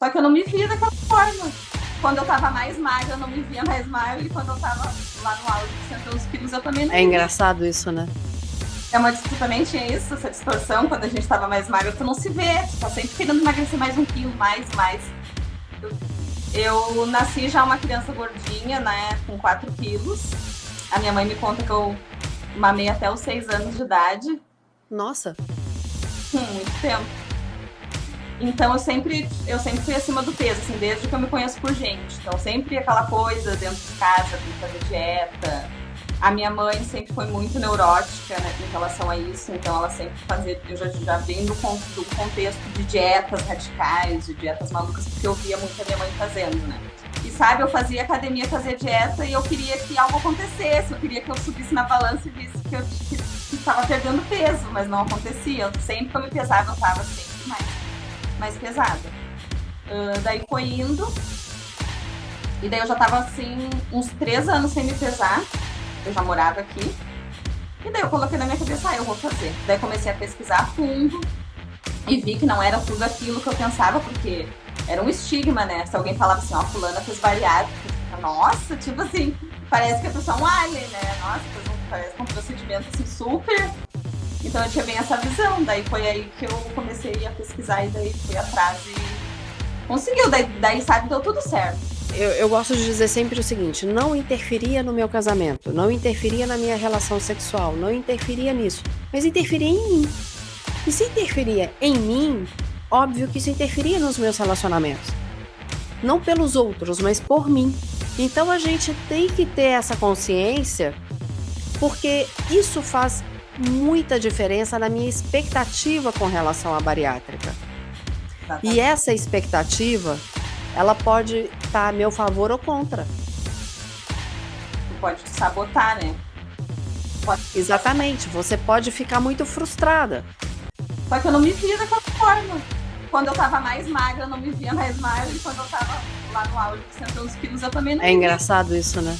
Só que eu não me via daquela forma. Quando eu tava mais magra, eu não me via mais magra. E quando eu tava lá no auge de 111 quilos, eu também não É me via. engraçado isso, né? Tu também tinha isso, essa distorção, quando a gente tava mais magra, tu não se vê. Tu tá sempre querendo emagrecer mais 1 quilo, mais. Eu nasci já uma criança gordinha, né, com 4 quilos. A minha mãe me conta que eu mamei até os 6 anos de idade. Nossa, Muito tempo. Então eu sempre fui acima do peso, assim, desde que eu me conheço por gente. Então sempre aquela coisa dentro de casa, tem que fazer dieta. A minha mãe sempre foi muito neurótica, né, em relação a isso, então ela sempre fazia, eu já vim do contexto de dietas radicais, de dietas malucas, porque eu via muito a minha mãe fazendo, né. E sabe, eu fazia academia, fazia dieta e eu queria que algo acontecesse, eu queria que eu subisse na balança e visse que eu estava perdendo peso, mas não acontecia. Sempre que eu me pesava, eu estava sempre mais pesada. Daí foi indo, e daí eu já tava assim, uns 3 anos sem me pesar, eu já morava aqui, e daí eu coloquei na minha cabeça, eu vou fazer. Daí comecei a pesquisar a fundo, e vi que não era tudo aquilo que eu pensava, porque era um estigma, né? Se alguém falava assim, fulana fez bariátrica, nossa, tipo assim, parece que a pessoa é um alien, né? Nossa, parece um procedimento assim, super. Então eu tinha bem essa visão, daí foi aí que eu comecei a pesquisar e daí fui atrás e conseguiu, daí sabe, deu tudo certo. eu gosto de dizer sempre o seguinte: não interferia no meu casamento, não interferia na minha relação sexual, não interferia nisso, mas interferia em mim. E se interferia em mim, óbvio que isso interferia nos meus relacionamentos. Não pelos outros, mas por mim. Então a gente tem que ter essa consciência, porque isso faz muita diferença na minha expectativa com relação à bariátrica. E essa expectativa, ela pode estar a meu favor ou contra. Tu pode te sabotar, né? Exatamente, você pode ficar muito frustrada. Só que eu não me via daquela forma. Quando eu tava mais magra, eu não me via mais magra. E quando eu tava lá no auge de 111 quilos, eu também não É me via. engraçado isso, né?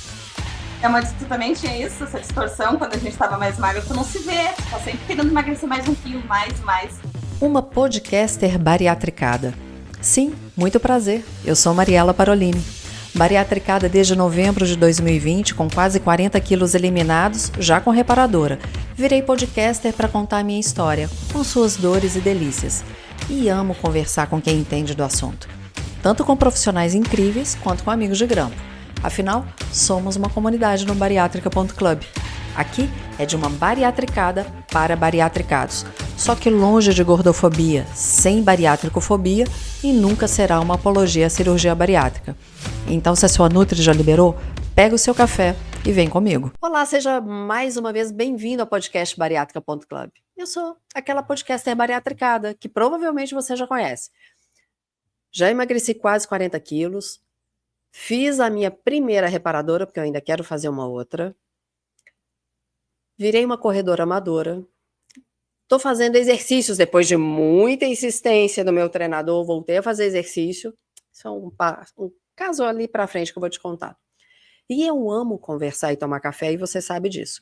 Tu também tinha isso, essa distorção, quando a gente tava mais magra, tu não se vê. Tu tá sempre querendo emagrecer mais 1 quilo, mais. Uma podcaster bariatricada. Sim, muito prazer. Eu sou Mariela Parolini. Bariatricada desde novembro de 2020, com quase 40 quilos eliminados, já com reparadora. Virei podcaster para contar a minha história, com suas dores e delícias. E amo conversar com quem entende do assunto. Tanto com profissionais incríveis, quanto com amigos de grampo. Afinal, somos uma comunidade no bariátrica.club. Aqui é de uma bariatricada para bariatricados. Só que longe de gordofobia, sem bariátricofobia e nunca será uma apologia à cirurgia bariátrica. Então, se a sua Nutri já liberou, pega o seu café e vem comigo. Olá, seja mais uma vez bem-vindo ao podcast bariátrica.club. Eu sou aquela podcaster bariatricada que provavelmente você já conhece. Já emagreci quase 40 quilos, fiz a minha primeira reparadora, porque eu ainda quero fazer uma outra. Virei uma corredora amadora. Estou fazendo exercícios depois de muita insistência do meu treinador. Voltei a fazer exercício. Isso é um caso ali para frente que eu vou te contar. E eu amo conversar e tomar café, e você sabe disso.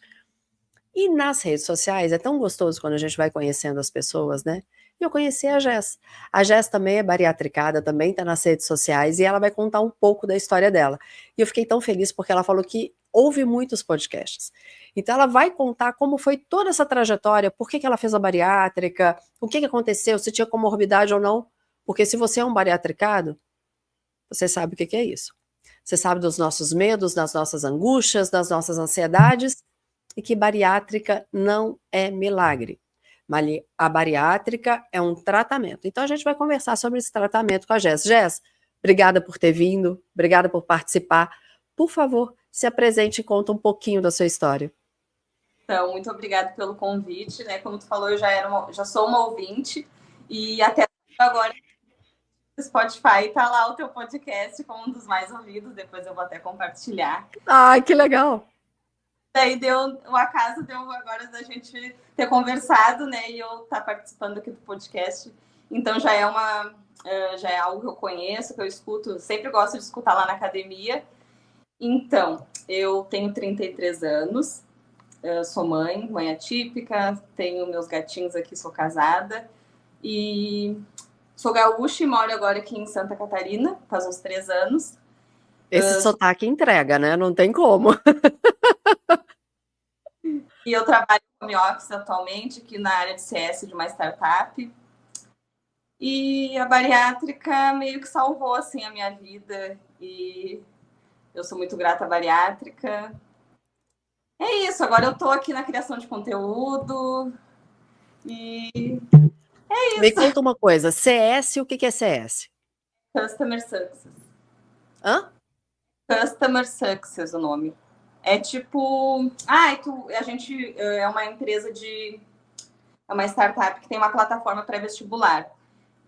E nas redes sociais é tão gostoso quando a gente vai conhecendo as pessoas, né? E eu conheci a Jess. A Jess também é bariatricada, também está nas redes sociais, e ela vai contar um pouco da história dela. E eu fiquei tão feliz porque ela falou que ouve muitos podcasts. Então ela vai contar como foi toda essa trajetória, por que ela fez a bariátrica, o que aconteceu, se tinha comorbidade ou não. Porque se você é um bariatricado, você sabe o que é isso. Você sabe dos nossos medos, das nossas angústias, das nossas ansiedades, e que bariátrica não é milagre. A bariátrica é um tratamento. Então a gente vai conversar sobre esse tratamento com a Jess. Jess, obrigada por ter vindo, obrigada por participar. Por favor, se apresente e conta um pouquinho da sua história. Então, muito obrigada pelo convite, né? Como tu falou, eu já sou uma ouvinte, e até agora no Spotify tá lá o teu podcast como um dos mais ouvidos, depois eu vou até compartilhar. Ai, que legal! Daí o acaso deu agora da gente ter conversado, né? E eu estar participando aqui do podcast. Então já é algo que eu conheço, que eu escuto, sempre gosto de escutar lá na academia. Então, eu tenho 33 anos, sou mãe atípica, tenho meus gatinhos aqui, sou casada. E Sou gaúcha e moro agora aqui em Santa Catarina, faz uns 3 anos. Esse sotaque entrega, né? Não tem como. E eu trabalho em home office atualmente, aqui na área de CS de uma startup. E a bariátrica meio que salvou, assim, a minha vida. E eu sou muito grata à bariátrica. É isso, agora eu tô aqui na criação de conteúdo. E é Me isso. conta uma coisa, CS, o que é CS? Customer Success. Hã? Customer Success, o nome. É tipo... a gente é uma empresa de... É uma startup que tem uma plataforma pré-vestibular.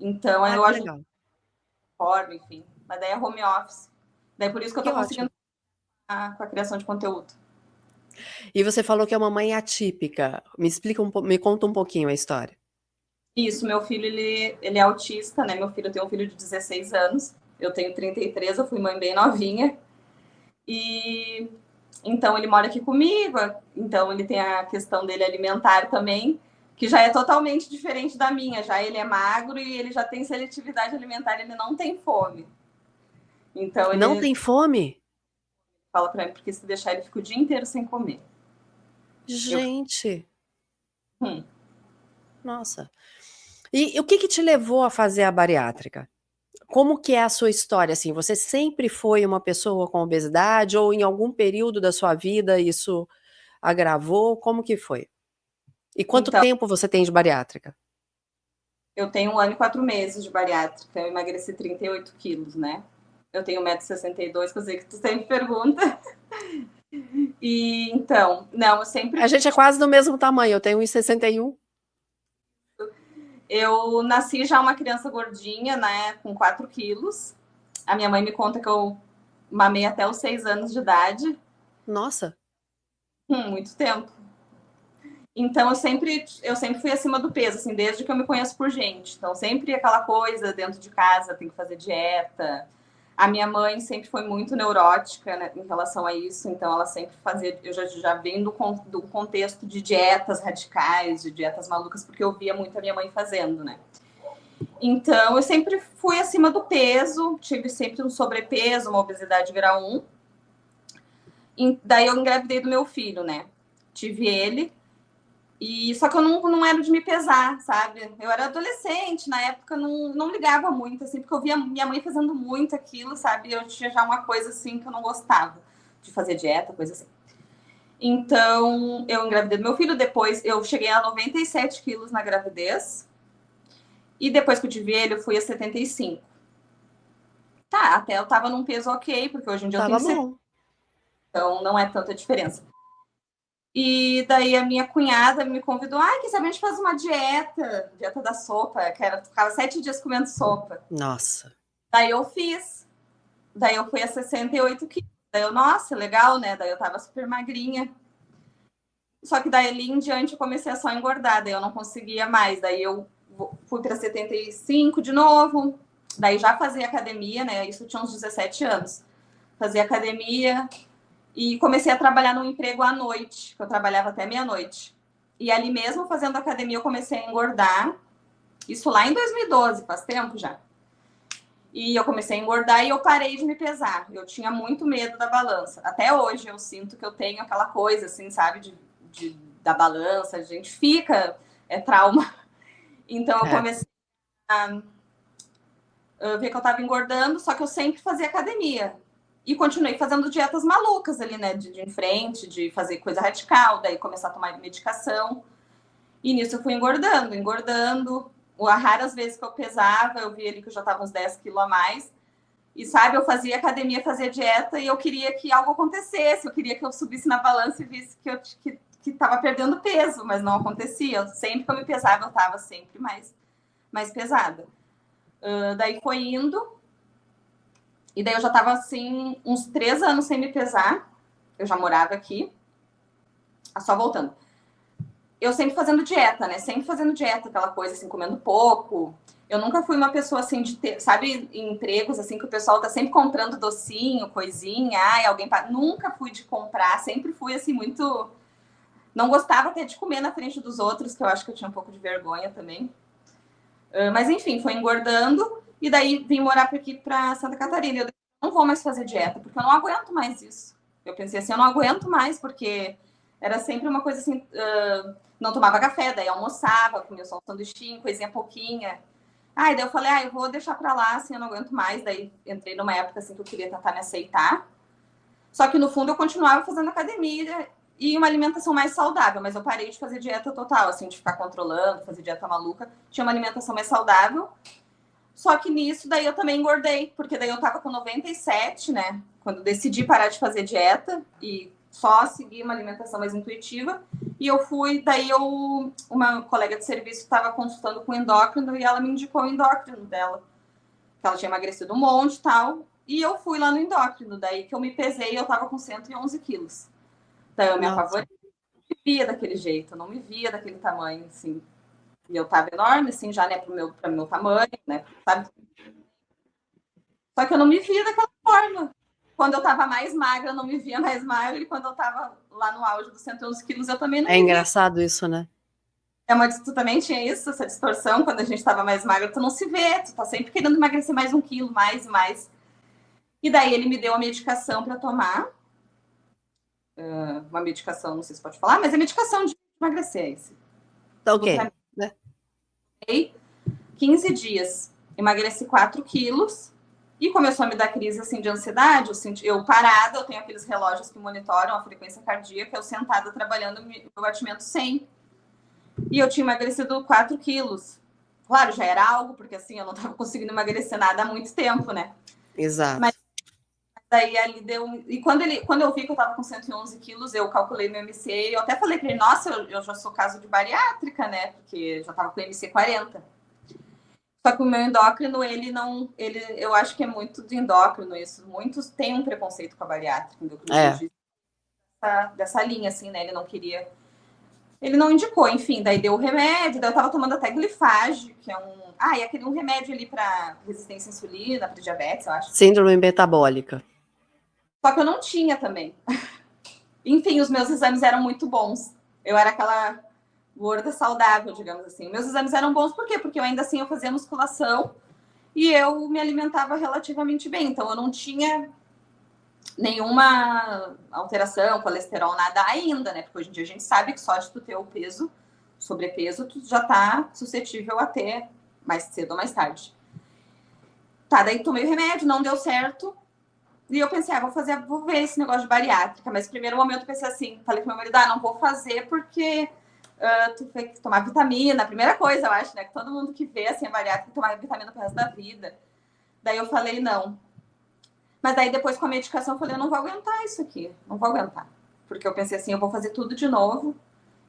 Então, eu Que ajudo legal. forma, enfim. Mas daí é home office. Daí por isso que eu Que tô ótimo. conseguindo com a criação de conteúdo. E você falou que é uma mãe atípica. Me explica me conta um pouquinho a história. Isso, meu filho, ele é autista, né? Meu filho, eu tenho um filho de 16 anos. Eu tenho 33, eu fui mãe bem novinha. E então ele mora aqui comigo, então ele tem a questão dele alimentar também, que já é totalmente diferente da minha. Já ele é magro e ele já tem seletividade alimentar, ele não tem fome. Então Não ele tem fome? fala pra mim, porque se deixar ele fica o dia inteiro sem comer. Gente, Hum. nossa. E o que te levou a fazer a bariátrica? Como que é a sua história, assim? Você sempre foi uma pessoa com obesidade ou em algum período da sua vida isso agravou? Como que foi? E quanto Então, tempo você tem de bariátrica? eu tenho 1 ano e 4 meses de bariátrica, eu emagreci 38 quilos, né? Eu tenho 1,62 m, que eu sei que tu sempre pergunta. E então, não, eu sempre A gente é quase do mesmo tamanho, eu tenho 1,61. Eu nasci já uma criança gordinha, né, com 4 quilos. A minha mãe me conta que eu mamei até os 6 anos de idade. Nossa, Muito tempo. Então eu sempre fui acima do peso, assim, desde que eu me conheço por gente. Então sempre aquela coisa dentro de casa, tem que fazer dieta. A minha mãe sempre foi muito neurótica, né, em relação a isso, então ela sempre fazia. Eu já venho do contexto de dietas radicais, de dietas malucas, porque eu via muito a minha mãe fazendo, né? Então, eu sempre fui acima do peso, tive sempre um sobrepeso, uma obesidade grau 1. E daí eu engravidei do meu filho, né? Tive ele. E só que eu não era de me pesar, sabe? Eu era adolescente, na época não ligava muito, assim, porque eu via minha mãe fazendo muito aquilo, sabe? Eu tinha já uma coisa assim que eu não gostava de fazer dieta, coisa assim. Então, eu engravidei do meu filho, depois eu cheguei a 97 quilos na gravidez. E depois que eu tive ele, eu fui a 75. Tá, até eu tava num peso ok, porque hoje em dia eu tava tenho 70, bom. então não é tanta diferença. E daí a minha cunhada me convidou, quem sabe a gente faz uma dieta da sopa, que era, ficava 7 dias comendo sopa. Nossa. Daí eu fiz, daí eu fui a 68 quilos. Daí eu, nossa, legal, né? Daí eu tava super magrinha. Só que daí ali em diante eu comecei a só engordar, daí eu não conseguia mais. Daí eu fui para 75 de novo, daí já fazia academia, né? Isso eu tinha uns 17 anos. Fazia academia e comecei a trabalhar num emprego à noite, que eu trabalhava até meia-noite. E ali mesmo fazendo academia eu comecei a engordar. Isso lá em 2012, faz tempo já. E eu comecei a engordar e eu parei de me pesar. Eu tinha muito medo da balança. Até hoje eu sinto que eu tenho aquela coisa, assim, sabe, da balança. A gente fica, é trauma. Então eu comecei a ver que eu tava engordando, só que eu sempre fazia academia. E continuei fazendo dietas malucas ali, né? De em frente, de fazer coisa radical, daí começar a tomar medicação. E nisso eu fui engordando. As raras vezes que eu pesava, eu vi ali que eu já tava uns 10 quilos a mais. E sabe, eu fazia academia, fazia dieta e eu queria que algo acontecesse. Eu queria que eu subisse na balança e visse que eu tava perdendo peso, mas não acontecia. Sempre que eu me pesava, eu tava sempre mais pesada. Daí foi indo. E daí eu já tava assim, uns 3 anos sem me pesar. Eu já morava aqui. Só voltando. Eu sempre fazendo dieta, né? Sempre fazendo dieta, aquela coisa assim, comendo pouco. Eu nunca fui uma pessoa assim de ter, sabe, em empregos assim que o pessoal tá sempre comprando docinho, coisinha, alguém nunca fui de comprar, sempre fui assim muito, não gostava até de comer na frente dos outros, que eu acho que eu tinha um pouco de vergonha também. Mas enfim, foi engordando e daí vim morar aqui para Santa Catarina. Eu não vou mais fazer dieta, porque eu não aguento mais isso. Eu pensei assim, eu não aguento mais, porque era sempre uma coisa assim, não tomava café, daí almoçava, comia só um sanduichinho, coisinha pouquinha. Daí eu falei, eu vou deixar pra lá, assim, eu não aguento mais. Daí entrei numa época assim que eu queria tentar me aceitar. Só que no fundo eu continuava fazendo academia e uma alimentação mais saudável, mas eu parei de fazer dieta total, assim, de ficar controlando, fazer dieta maluca. Tinha uma alimentação mais saudável. Só que nisso daí eu também engordei, porque daí eu tava com 97, né? Quando decidi parar de fazer dieta e só seguir uma alimentação mais intuitiva. E eu fui, uma colega de serviço estava consultando com o endócrino e ela me indicou o endócrino dela. Que ela tinha emagrecido um monte e tal. E eu fui lá no endócrino, daí que eu me pesei e eu tava com 111 quilos. Então eu me apavorei, não me via daquele jeito, eu não me via daquele tamanho, assim. E eu tava enorme, assim, já, né, pro meu tamanho, né, sabe? Só que eu não me via daquela forma. Quando eu tava mais magra, eu não me via mais magra, e quando eu tava lá no auge dos 111 quilos, eu também não me via. É engraçado isso, né? Tu também tinha isso, essa distorção, quando a gente tava mais magra, tu não se vê, tu tá sempre querendo emagrecer mais 1 quilo, mais e mais. E daí ele me deu a medicação para tomar, uma medicação, não sei se pode falar, mas é medicação de emagrecer. Esse. Tá ok. Né? 15 dias, emagreci 4 quilos e começou a me dar crise assim, de ansiedade. Eu parada, eu tenho aqueles relógios que monitoram a frequência cardíaca, eu sentada trabalhando, meu batimento 100. E eu tinha emagrecido 4 quilos. Claro, já era algo, porque assim, eu não estava conseguindo emagrecer nada há muito tempo, né? Exato. Mas daí ali deu. E quando eu vi que eu tava com 111 quilos, eu calculei meu MC e eu até falei pra ele, nossa, eu já sou caso de bariátrica, né? Porque já tava com MC 40. Só que o meu endócrino, eu acho que é muito de endócrino isso. Muitos têm um preconceito com a bariátrica, dessa linha, assim, né? Ele não indicou, enfim, daí deu o remédio, daí eu tava tomando até glifage, que é um remédio ali pra resistência à insulina, pra diabetes, eu acho. Síndrome metabólica. Só que eu não tinha também. Enfim, os meus exames eram muito bons. Eu era aquela gorda saudável, digamos assim. Meus exames eram bons por quê? Porque eu ainda assim eu fazia musculação e eu me alimentava relativamente bem. Então eu não tinha nenhuma alteração, colesterol, nada ainda, né? Porque hoje em dia a gente sabe que só de tu ter o peso, sobrepeso, tu já tá suscetível a ter mais cedo ou mais tarde. Tá, daí tomei o remédio, não deu certo. E eu pensei, vou ver esse negócio de bariátrica. Mas no primeiro momento eu pensei assim, falei pro meu marido, não vou fazer porque tu tem que tomar vitamina. A primeira coisa, eu acho, né? Que todo mundo que vê assim, a bariátrica tem que tomar vitamina pro resto da vida. Daí eu falei, não. Mas daí depois com a medicação eu falei, eu não vou aguentar isso aqui. Não vou aguentar. Porque eu pensei assim, eu vou fazer tudo de novo.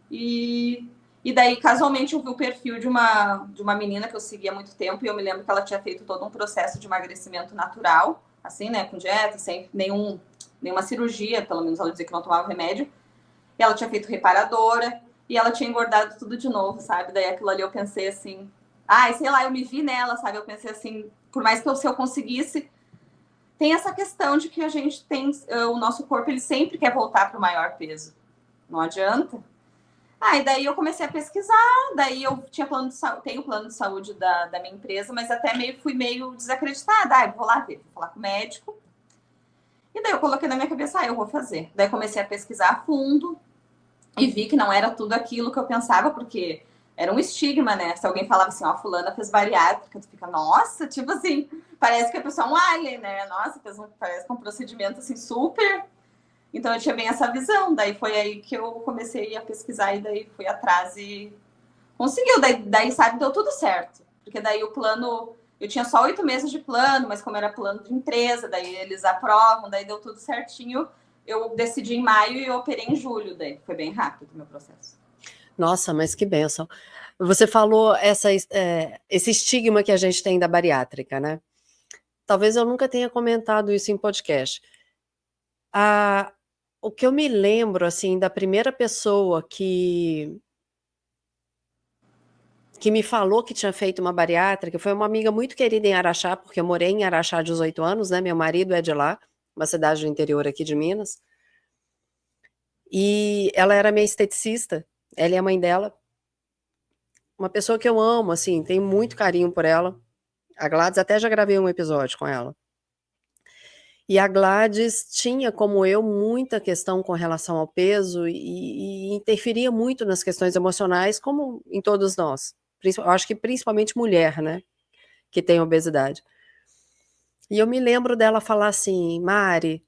E daí, casualmente, eu vi o perfil de uma menina que eu seguia há muito tempo. E eu me lembro que ela tinha feito todo um processo de emagrecimento natural. Assim, né, com dieta, sem nenhuma cirurgia, pelo menos ela dizia que não tomava remédio. E ela tinha feito reparadora, e ela tinha engordado tudo de novo, sabe? Daí aquilo ali eu pensei assim, sei lá, eu me vi nela, sabe? Eu pensei assim, por mais que se eu conseguisse, tem essa questão de que a gente tem, o nosso corpo, ele sempre quer voltar para o maior peso. Não adianta. E daí eu comecei a pesquisar, daí eu tenho plano de saúde da minha empresa, mas até fui meio desacreditada. Vou lá ver, vou falar com o médico. E daí eu coloquei na minha cabeça, eu vou fazer. Daí comecei a pesquisar a fundo e vi que não era tudo aquilo que eu pensava, porque era um estigma, né? Se alguém falava assim, fulana fez bariátrica, tu fica, nossa, tipo assim, parece que a pessoa é um alien, né? Nossa, parece que é um procedimento assim super... Então eu tinha bem essa visão, daí foi aí que eu comecei a pesquisar e daí fui atrás e conseguiu, daí sabe, deu tudo certo, porque daí o plano, eu tinha só 8 meses de plano, mas como era plano de empresa, daí eles aprovam, daí deu tudo certinho, eu decidi em maio e eu operei em julho, daí foi bem rápido o meu processo. Nossa, mas que bênção. Você falou esse estigma que a gente tem da bariátrica, né? Talvez eu nunca tenha comentado isso em podcast. O que eu me lembro, assim, da primeira pessoa que me falou que tinha feito uma bariátrica foi uma amiga muito querida em Araxá, porque eu morei em Araxá há 18 anos, né? Meu marido é de lá, uma cidade do interior aqui de Minas. E ela era minha esteticista, ela e a mãe dela. uma pessoa que eu amo, assim, tenho muito carinho por ela. A Gladys, até já gravei um episódio com ela. E a Gladys tinha, como eu, muita questão com relação ao peso e interferia muito nas questões emocionais, como em todos nós. Eu acho que principalmente mulher, né, que tem obesidade. E eu me lembro dela falar assim, Mari,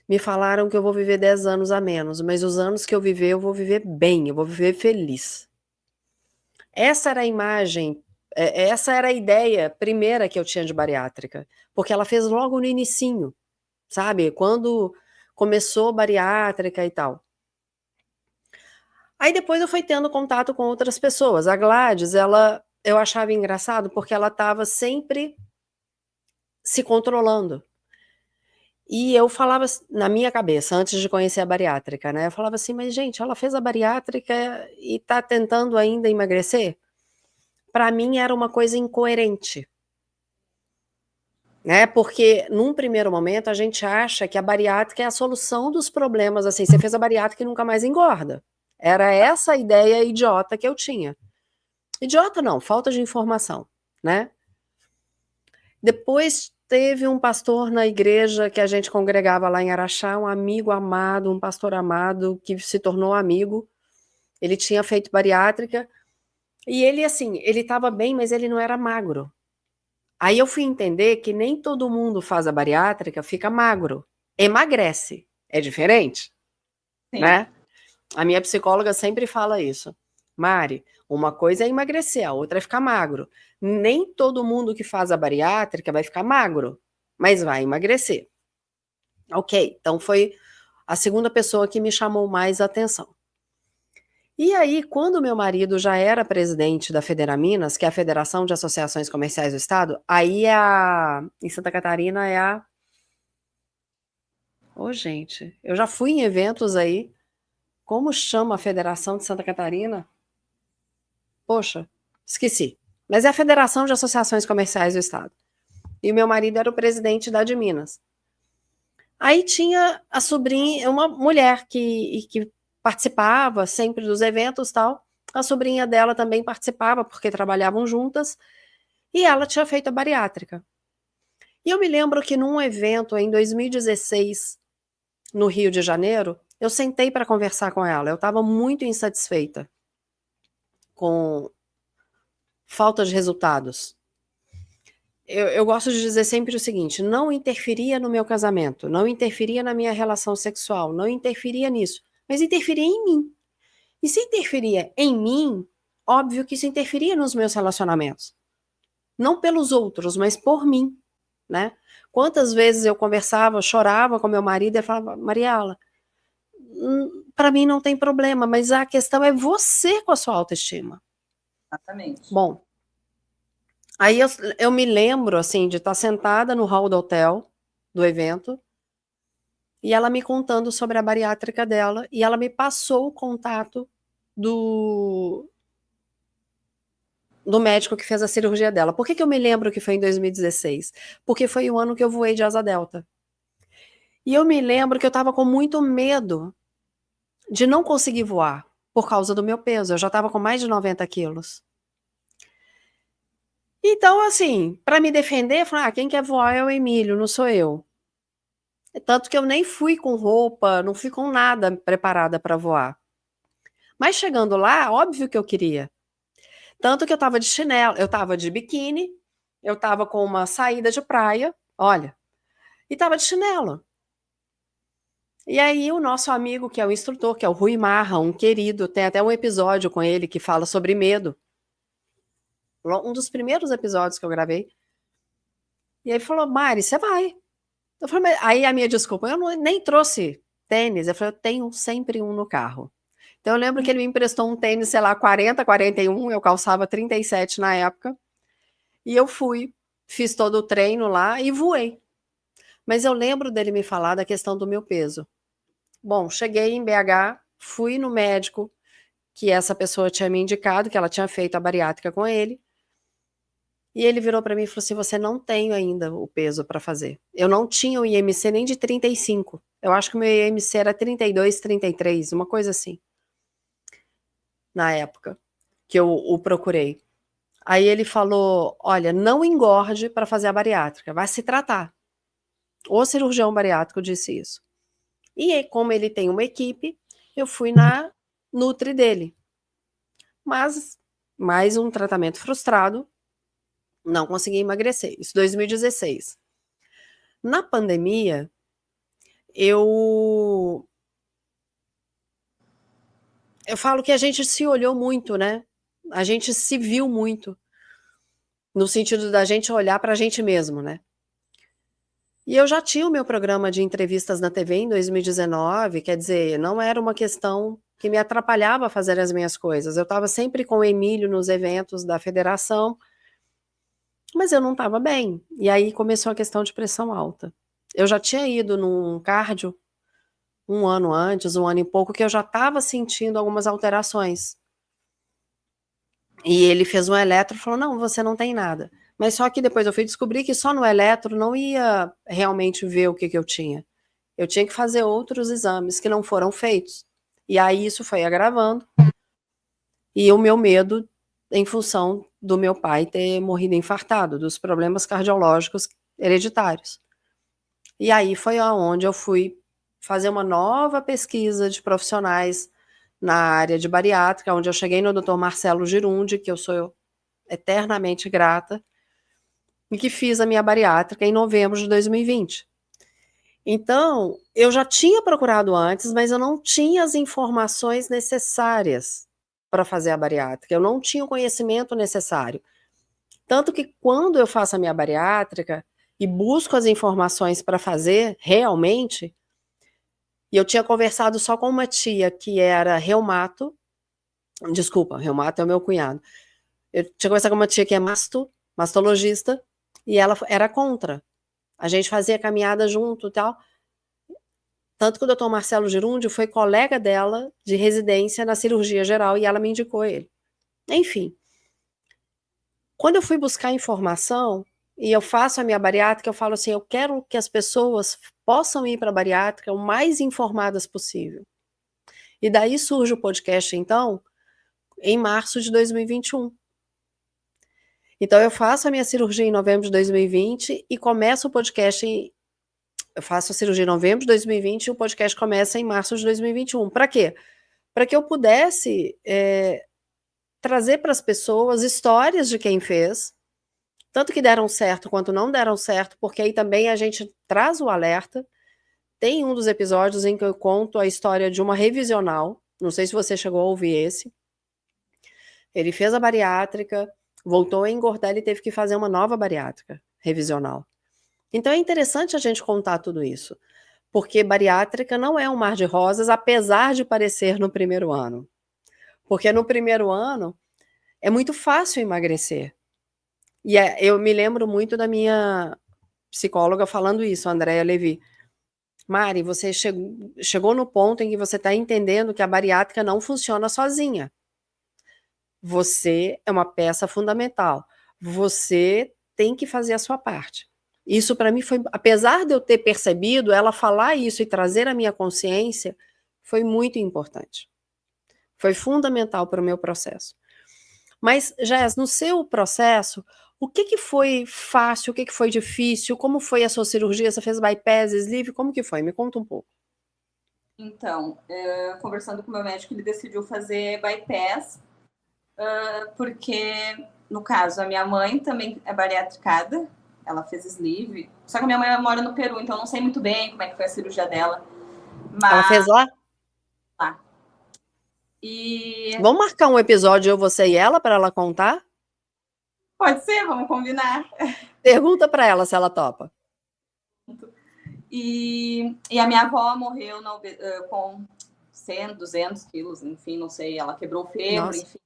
me falaram que eu vou viver 10 anos a menos, mas os anos que eu viver, eu vou viver bem, eu vou viver feliz. Essa era a imagem, essa era a ideia primeira que eu tinha de bariátrica, porque ela fez logo no inicinho, sabe? Quando começou bariátrica e tal. Aí depois eu fui tendo contato com outras pessoas. A Gladys, eu achava engraçado porque ela estava sempre se controlando. E eu falava na minha cabeça, antes de conhecer a bariátrica, né? Eu falava assim, mas gente, ela fez a bariátrica e está tentando ainda emagrecer? Para mim era uma coisa incoerente. Né? Porque num primeiro momento a gente acha que a bariátrica é a solução dos problemas, assim, você fez a bariátrica e nunca mais engorda. Era essa a ideia idiota que eu tinha. Idiota não, falta de informação, né? Depois teve um pastor na igreja que a gente congregava lá em Araxá, um amigo amado, um pastor amado que se tornou amigo. Ele tinha feito bariátrica e ele, assim, ele estava bem, mas ele não era magro. Aí eu fui entender que nem todo mundo faz a bariátrica, fica magro. Emagrece. É diferente, Sim. né? A minha psicóloga sempre fala isso. Mari, uma coisa é emagrecer, a outra é ficar magro. Nem todo mundo que faz a bariátrica vai ficar magro, mas vai emagrecer. Ok, então foi a segunda pessoa que me chamou mais a atenção. E aí, quando meu marido já era presidente da Federaminas, que é a Federação de Associações Comerciais do Estado, aí em Santa Catarina é a... Ô, gente, eu já fui em eventos aí. Como chama a Federação de Santa Catarina? Poxa, esqueci. Mas é a Federação de Associações Comerciais do Estado. E o meu marido era o presidente da de Minas. Aí tinha a sobrinha, uma mulher que participava sempre dos eventos e tal. A sobrinha dela também participava, porque trabalhavam juntas. E ela tinha feito a bariátrica. E eu me lembro que num evento em 2016, no Rio de Janeiro, eu sentei para conversar com ela. Eu estava muito insatisfeita com falta de resultados. Eu gosto de dizer sempre o seguinte: não interferia no meu casamento, não interferia na minha relação sexual, não interferia nisso, mas interferia em mim. E se interferia em mim, óbvio que isso interferia nos meus relacionamentos. Não pelos outros, mas por mim, né? Quantas vezes eu conversava, chorava com meu marido e falava, Mariela, para mim não tem problema, mas a questão é você com a sua autoestima. Exatamente. Bom, aí eu me lembro, assim, de estar sentada no hall do hotel, do evento, e ela me contando sobre a bariátrica dela, e ela me passou o contato do médico que fez a cirurgia dela. Por que eu me lembro que foi em 2016? Porque foi o ano que eu voei de asa delta. E eu me lembro que eu estava com muito medo de não conseguir voar, por causa do meu peso. Eu já estava com mais de 90 quilos. Então, assim, para me defender, eu falei, quem quer voar é o Emílio, não sou eu. Tanto que eu nem fui com roupa, não fui com nada preparada para voar. Mas chegando lá, óbvio que eu queria. Tanto que eu estava de chinelo, eu estava de biquíni, eu estava com uma saída de praia, olha, e estava de chinelo. E aí o nosso amigo, que é o instrutor, que é o Rui Marra, um querido, tem até um episódio com ele que fala sobre medo. Um dos primeiros episódios que eu gravei. E aí falou, Mari, você vai. Eu falei, aí a minha desculpa, eu nem trouxe tênis. Eu falei, eu tenho sempre um no carro. Então eu lembro que ele me emprestou um tênis, sei lá, 40, 41, eu calçava 37 na época. E eu fui, fiz todo o treino lá e voei. Mas eu lembro dele me falar da questão do meu peso. Bom, cheguei em BH, fui no médico, que essa pessoa tinha me indicado, que ela tinha feito a bariátrica com ele. E ele virou para mim e falou assim, você não tem ainda o peso para fazer. Eu não tinha o IMC nem de 35. Eu acho que o meu IMC era 32, 33, uma coisa assim. Na época. que eu o procurei. Aí ele falou, olha, não engorde para fazer a bariátrica, vai se tratar. O cirurgião bariátrico disse isso. E como ele tem uma equipe, eu fui na Nutri dele. Mas, mais um tratamento frustrado, não consegui emagrecer. Isso em 2016. Na pandemia, eu falo que a gente se olhou muito, né? A gente se viu muito, no sentido da gente olhar para a gente mesmo, né? E eu já tinha o meu programa de entrevistas na TV em 2019, quer dizer, não era uma questão que me atrapalhava a fazer as minhas coisas. Eu estava sempre com o Emílio nos eventos da federação, mas eu não estava bem. E aí começou a questão de pressão alta. Eu já tinha ido num cardio um ano antes, um ano e pouco, que eu já estava sentindo algumas alterações. E ele fez um eletro e falou, não, você não tem nada. Mas só que depois eu fui descobrir que só no eletro não ia realmente ver o que eu tinha. Eu tinha que fazer outros exames que não foram feitos. E aí isso foi agravando. E o meu medo, em função do meu pai ter morrido infartado, dos problemas cardiológicos hereditários. E aí foi aonde eu fui fazer uma nova pesquisa de profissionais na área de bariátrica, onde eu cheguei no Dr. Marcelo Girundi, que eu sou eternamente grata, e que fiz a minha bariátrica em novembro de 2020. Então, eu já tinha procurado antes, mas eu não tinha as informações necessárias para fazer a bariátrica, eu não tinha o conhecimento necessário. Tanto que quando eu faço a minha bariátrica e busco as informações para fazer realmente, e eu tinha conversado só com uma tia que era reumato, desculpa, reumato é o meu cunhado, eu tinha conversado com uma tia que é mastologista, e ela era contra. A gente fazia caminhada junto e tal. Tanto que o Dr. Marcelo Girundi foi colega dela de residência na cirurgia geral e ela me indicou ele. Enfim. Quando eu fui buscar informação e eu faço a minha bariátrica, eu falo assim, eu quero que as pessoas possam ir para a bariátrica o mais informadas possível. E daí surge o podcast, então, em março de 2021. Então, eu faço a minha cirurgia em novembro de 2020 e começo o podcast eu faço a cirurgia em novembro de 2020 e o podcast começa em março de 2021. Para quê? Para que eu pudesse trazer para as pessoas histórias de quem fez, tanto que deram certo quanto não deram certo, porque aí também a gente traz o alerta. Tem um dos episódios em que eu conto a história de uma revisional, não sei se você chegou a ouvir esse. Ele fez a bariátrica, voltou a engordar e teve que fazer uma nova bariátrica revisional. Então é interessante a gente contar tudo isso, porque bariátrica não é um mar de rosas, apesar de parecer no primeiro ano. Porque no primeiro ano é muito fácil emagrecer. E eu me lembro muito da minha psicóloga falando isso, a Andréa Levi. Mari, você chegou no ponto em que você está entendendo que a bariátrica não funciona sozinha. Você é uma peça fundamental. Você tem que fazer a sua parte. Isso para mim foi, apesar de eu ter percebido, ela falar isso e trazer a minha consciência, foi muito importante. Foi fundamental para o meu processo. Mas, Jess, no seu processo, o que foi fácil, o que foi difícil, como foi a sua cirurgia? Você fez bypass, sleeve, como que foi? Me conta um pouco. Então, conversando com o meu médico, ele decidiu fazer bypass, porque, no caso, a minha mãe também é bariatricada, ela fez sleeve, só que a minha mãe mora no Peru, então eu não sei muito bem como é que foi a cirurgia dela. Mas... Ela fez lá? Lá. E... Vamos marcar um episódio, eu, você e ela, para ela contar? Pode ser, vamos combinar. Pergunta para ela se ela topa. E a minha avó morreu com 100, 200 quilos, enfim, não sei, ela quebrou o fêmur, enfim.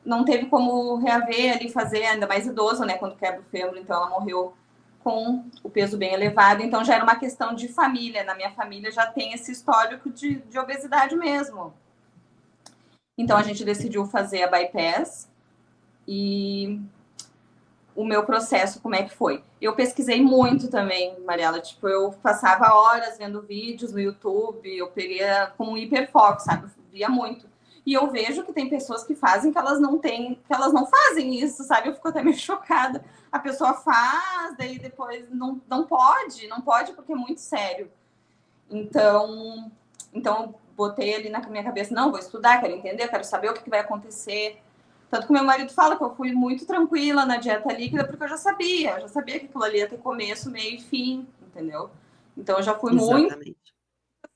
Não teve como reaver ali, fazer, ainda mais idoso, né, quando quebra o fêmur, então ela morreu com o peso bem elevado, então já era uma questão de família, na minha família já tem esse histórico de obesidade mesmo. Então a gente decidiu fazer a bypass e o meu processo, como é que foi? Eu pesquisei muito também, Mariela, tipo, eu passava horas vendo vídeos no YouTube, eu peguei como um hiperfoco, sabe, eu via muito. E eu vejo que tem pessoas que fazem que elas não têm, que elas não fazem isso, sabe? Eu fico até meio chocada. A pessoa faz, daí depois não pode porque é muito sério. Então eu botei ali na minha cabeça, não, vou estudar, quero entender, quero saber o que vai acontecer. Tanto que meu marido fala que eu fui muito tranquila na dieta líquida, porque eu já sabia que aquilo ali ia ter começo, meio e fim, entendeu? Então eu já fui muito,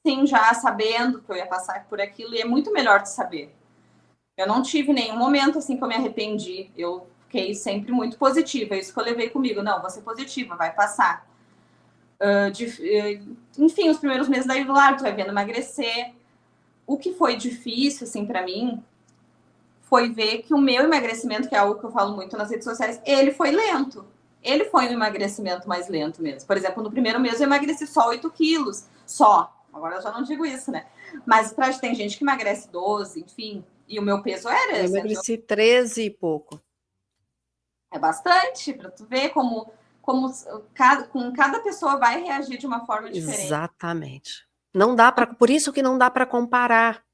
assim, já sabendo que eu ia passar por aquilo, e é muito melhor de saber. Eu não tive nenhum momento, assim, que eu me arrependi. Eu fiquei sempre muito positiva, é isso que eu levei comigo. Não, vou ser positiva, vai passar. Enfim, os primeiros meses daí do lar, tu vai vendo emagrecer. O que foi difícil, assim, pra mim, foi ver que o meu emagrecimento, que é algo que eu falo muito nas redes sociais, ele foi lento. Ele foi um emagrecimento mais lento mesmo. Por exemplo, no primeiro mês eu emagreci só 8 quilos. Só. Agora eu já não digo isso, né? Mas tem gente que emagrece 12, enfim. E o meu peso era... Eu emagreci 13 e pouco. É bastante, para tu ver como cada pessoa vai reagir de uma forma diferente. Exatamente. Não dá para, por isso que não dá para comparar.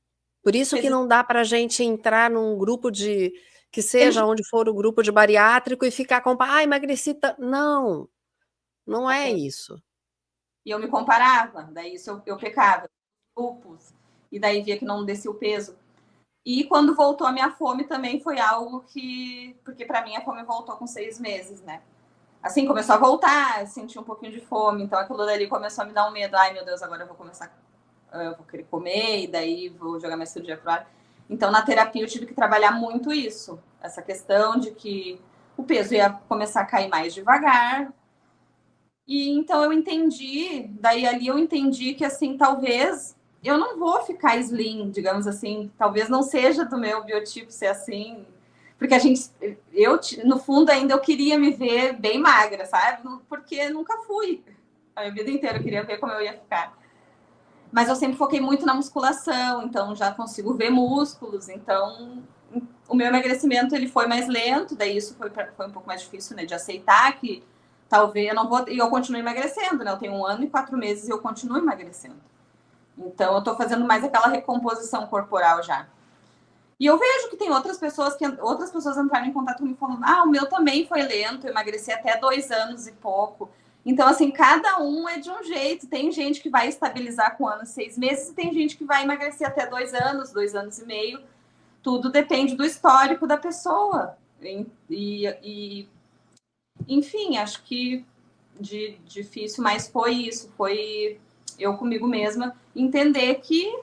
Por isso que não dá para a gente entrar num grupo de, que seja onde for o grupo de bariátrico e ficar comparando, emagreci. Não, não é isso. E eu me comparava, daí isso eu pecava, grupos, e daí via que não descia o peso. E quando voltou a minha fome também foi algo que, porque para mim a fome voltou com 6 meses, né? Assim, começou a voltar, senti um pouquinho de fome, então aquilo dali começou a me dar um medo. Ai, meu Deus, agora eu vou começar, eu vou querer comer, e daí vou jogar minha cirurgia pro ar. Então, na terapia, eu tive que trabalhar muito isso. Essa questão de que o peso ia começar a cair mais devagar. E então eu entendi, daí ali eu entendi que, assim, talvez eu não vou ficar slim, digamos assim. Talvez não seja do meu biotipo ser assim. Porque no fundo, ainda eu queria me ver bem magra, sabe? Porque nunca fui. A minha vida inteira eu queria ver como eu ia ficar. Mas eu sempre foquei muito na musculação, então já consigo ver músculos. Então, o meu emagrecimento ele foi mais lento, daí isso foi um pouco mais difícil, né? De aceitar que talvez eu não vou... E eu continuo emagrecendo, né? Eu tenho 1 ano e 4 meses e eu continuo emagrecendo. Então, eu tô fazendo mais aquela recomposição corporal já. E eu vejo que tem outras pessoas entraram em contato comigo falando, o meu também foi lento, eu emagreci até 2 anos e pouco. Então, assim, cada um é de um jeito. Tem gente que vai estabilizar com 1 ano e 6 meses, e tem gente que vai emagrecer até 2 anos, 2 anos e meio. Tudo depende do histórico da pessoa. Enfim, acho que de difícil, mas foi isso. Foi eu comigo mesma entender que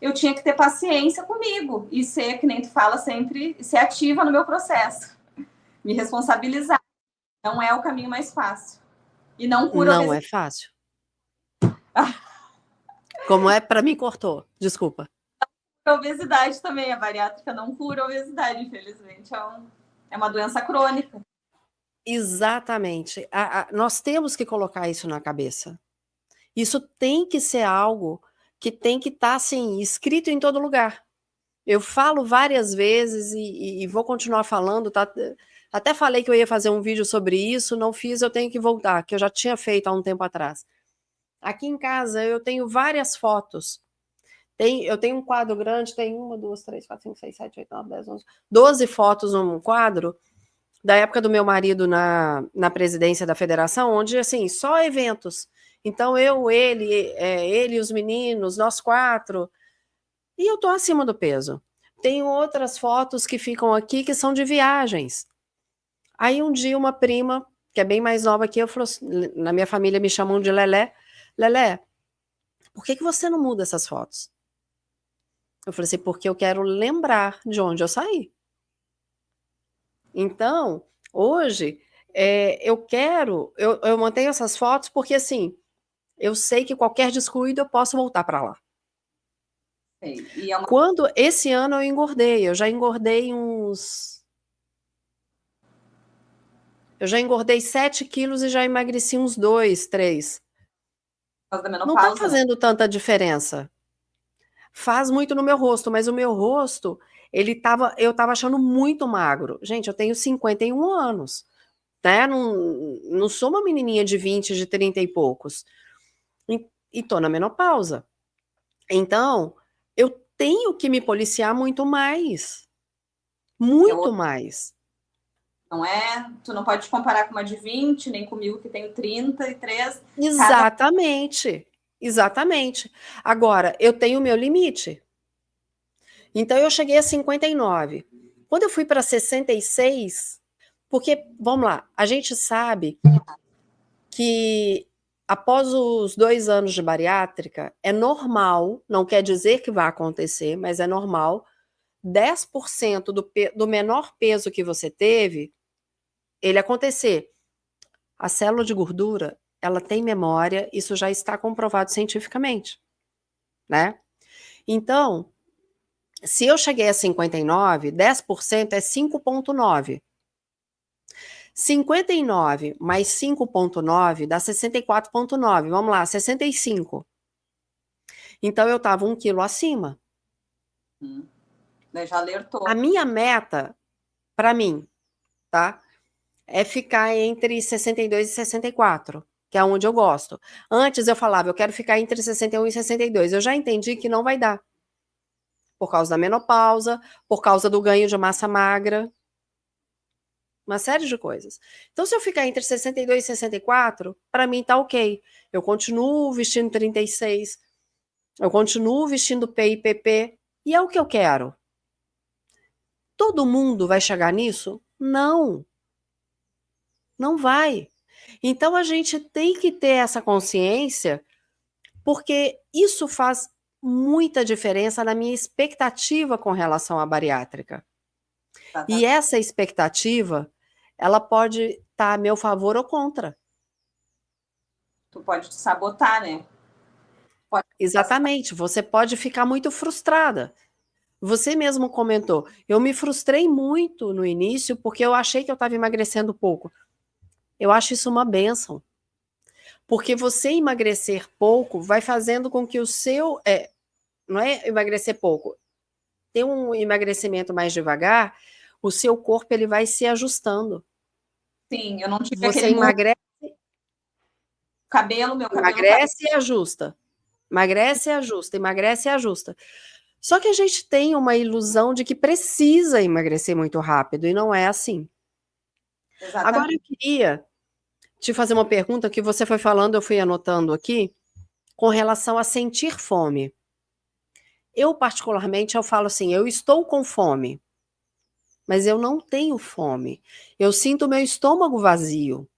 eu tinha que ter paciência comigo e ser, que nem tu fala sempre, ser ativa no meu processo. Me responsabilizar. Não é o caminho mais fácil. E não cura Não é fácil. Como é, para mim cortou. Desculpa. A obesidade também, a bariátrica não cura a obesidade, infelizmente. É uma doença crônica. Exatamente. Nós temos que colocar isso na cabeça. Isso tem que ser algo que tem que estar, assim, escrito em todo lugar. Eu falo várias vezes e vou continuar falando, tá? Até falei que eu ia fazer um vídeo sobre isso, não fiz, eu tenho que voltar, que eu já tinha feito há um tempo atrás. Aqui em casa eu tenho várias fotos. Eu tenho um quadro grande, tem 1, 2, 3, 4, 5, 6, 7, 8, 9, 10, 11, 12 fotos num quadro da época do meu marido na presidência da federação, onde, assim, só eventos. Então, ele e os meninos, nós 4, e eu tô acima do peso. Tenho outras fotos que ficam aqui que são de viagens. Aí um dia uma prima, que é bem mais nova que eu, falou assim, na minha família me chamam de Lelé, por que você não muda essas fotos? Eu falei assim, porque eu quero lembrar de onde eu saí. Então, hoje, eu mantenho essas fotos porque, assim, eu sei que qualquer descuido eu posso voltar para lá. Quando esse ano eu já engordei Eu já engordei 7 quilos e já emagreci uns 2, 3. Não tá fazendo tanta diferença. Faz muito no meu rosto, mas o meu rosto, eu tava achando muito magro. Gente, eu tenho 51 anos, né? Não sou uma menininha de 20, de 30 e poucos. E tô na menopausa. Então, eu tenho que me policiar muito mais. Muito mais. Não é? Tu não pode comparar com uma de 20, nem comigo que tenho 33. Exatamente. Exatamente. Agora, eu tenho o meu limite. Então, eu cheguei a 59. Quando eu fui para 66, porque, vamos lá, a gente sabe que após os 2 anos de bariátrica, é normal, não quer dizer que vai acontecer, mas é normal, 10% do menor peso que você teve, ele acontecer. A célula de gordura, ela tem memória, isso já está comprovado cientificamente, né? Então, se eu cheguei a 59, 10% é 5,9. 59 mais 5,9 dá 64,9. Vamos lá, 65. Então, eu estava 1 quilo acima. Já alertou. A minha meta, para mim, tá? É ficar entre 62 e 64, que é onde eu gosto. Antes eu falava, eu quero ficar entre 61 e 62. Eu já entendi que não vai dar. Por causa da menopausa, por causa do ganho de massa magra, uma série de coisas. Então, se eu ficar entre 62 e 64, para mim tá ok. Eu continuo vestindo 36, eu continuo vestindo P e PP, e é o que eu quero. Todo mundo vai chegar nisso? Não. Não vai. Então, a gente tem que ter essa consciência, porque isso faz muita diferença na minha expectativa com relação à bariátrica. E essa expectativa, ela pode estar a meu favor ou contra. Tu pode te sabotar, né? Exatamente, você pode ficar muito frustrada. Você mesmo comentou, eu me frustrei muito no início porque eu achei que eu estava emagrecendo pouco. Eu acho isso uma bênção. Porque você emagrecer pouco vai fazendo com que o seu... não é emagrecer pouco. Ter um emagrecimento mais devagar, o seu corpo ele vai se ajustando. Sim, eu não tive você aquele emagrece, meu cabelo emagrece e ajusta. Emagrece e ajusta, emagrece e ajusta. Só que a gente tem uma ilusão de que precisa emagrecer muito rápido, e não é assim. Exatamente. Agora eu queria te fazer uma pergunta que você foi falando, eu fui anotando aqui, com relação a sentir fome. Eu, particularmente, eu falo assim, eu estou com fome, mas eu não tenho fome. Eu sinto o meu estômago vazio.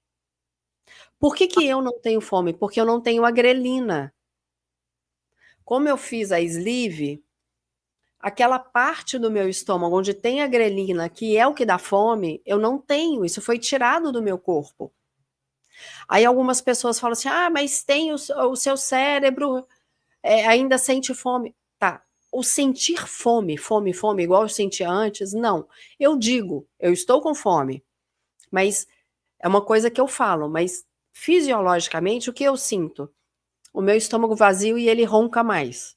Por que eu não tenho fome? Porque eu não tenho a grelina. Como eu fiz a sleeve, aquela parte do meu estômago onde tem a grelina, que é o que dá fome, eu não tenho. Isso foi tirado do meu corpo. Aí algumas pessoas falam assim, mas tem o seu cérebro ainda sente fome. Tá, o sentir fome, igual eu sentia antes, não. Eu digo, eu estou com fome, mas é uma coisa que eu falo, mas fisiologicamente o que eu sinto? O meu estômago vazio e ele ronca mais.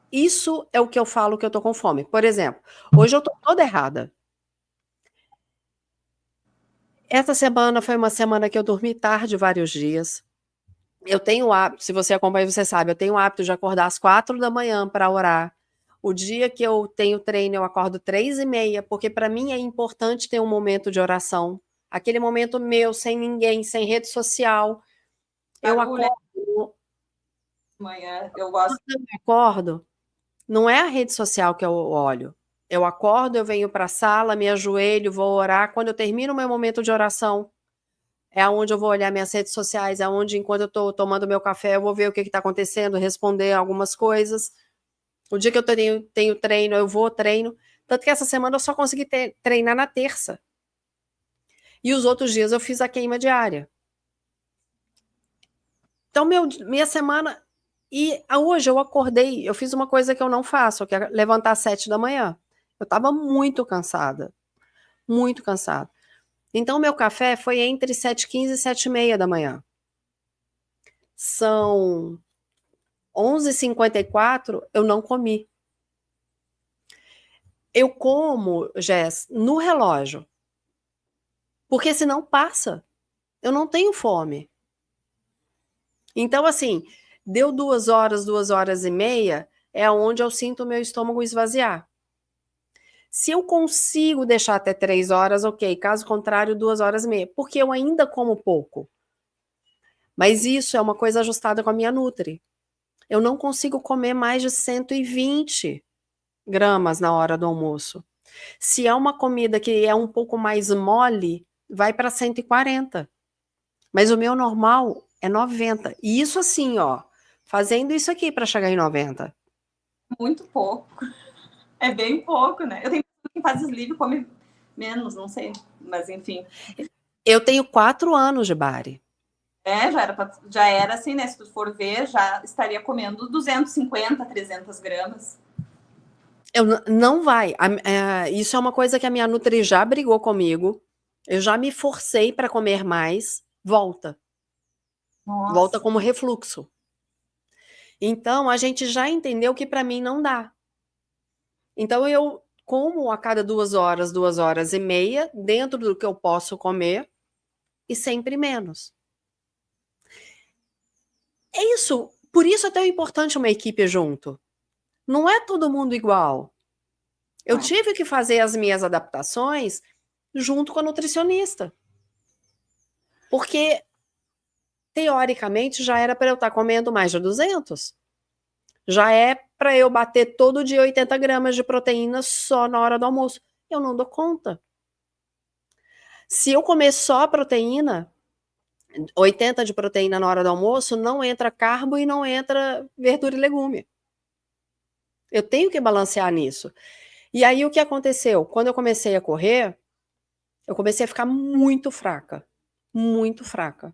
Isso é o que eu falo que eu tô com fome. Por exemplo, hoje eu tô toda errada. Essa semana foi uma semana que eu dormi tarde vários dias. Eu tenho o hábito, se você acompanha, você sabe, eu tenho o hábito de acordar às 4 da manhã para orar. O dia que eu tenho treino, eu acordo 3h30, porque para mim é importante ter um momento de oração. Aquele momento meu, sem ninguém, sem rede social. Eu acordo. Manhã, eu gosto. Quando eu acordo, não é a rede social que eu olho. Eu acordo, eu venho para a sala, me ajoelho, vou orar. Quando eu termino o meu momento de oração, é onde eu vou olhar minhas redes sociais, é onde, enquanto eu estou tomando meu café, eu vou ver o que está acontecendo, responder algumas coisas. O dia que eu tenho treino, eu vou treino. Tanto que essa semana eu só consegui treinar na terça. E os outros dias eu fiz a queima diária. Então, minha semana... E hoje eu acordei, eu fiz uma coisa que eu não faço, que é levantar às 7 da manhã. Eu estava muito cansada. Muito cansada. Então, meu café foi entre 7h15 e 7h30 da manhã. São 11h54, eu não comi. Eu como, Jess, no relógio. Porque senão passa. Eu não tenho fome. Então, assim, deu 2 horas, 2h30, é onde eu sinto o meu estômago esvaziar. Se eu consigo deixar até 3 horas, ok. Caso contrário, 2 horas e meia, porque eu ainda como pouco. Mas isso é uma coisa ajustada com a minha Nutri. Eu não consigo comer mais de 120 gramas na hora do almoço. Se é uma comida que é um pouco mais mole, vai para 140. Mas o meu normal é 90. E isso assim, ó, fazendo isso aqui para chegar em 90. Muito pouco. É bem pouco, né? Eu tenho quem faz sleeve come menos, não sei. Mas enfim. Eu tenho 4 anos de bari. Já era assim, né? Se tu for ver, já estaria comendo 250, 300 gramas. Não vai. Isso é uma coisa que a minha Nutri já brigou comigo. Eu já me forcei para comer mais. Volta. Nossa. Volta como refluxo. Então, a gente já entendeu que para mim não dá. Então, eu como a cada 2 horas e meia, dentro do que eu posso comer, e sempre menos. É isso. Por isso é tão importante uma equipe junto. Não é todo mundo igual. Eu tive que fazer as minhas adaptações junto com a nutricionista. Porque, teoricamente, já era para eu estar comendo mais de 200. Já é para eu bater todo dia 80 gramas de proteína só na hora do almoço. Eu não dou conta. Se eu comer só proteína, 80 de proteína na hora do almoço, não entra carbo e não entra verdura e legume. Eu tenho que balancear nisso. E aí o que aconteceu? Quando eu comecei a correr, eu comecei a ficar muito fraca. Muito fraca.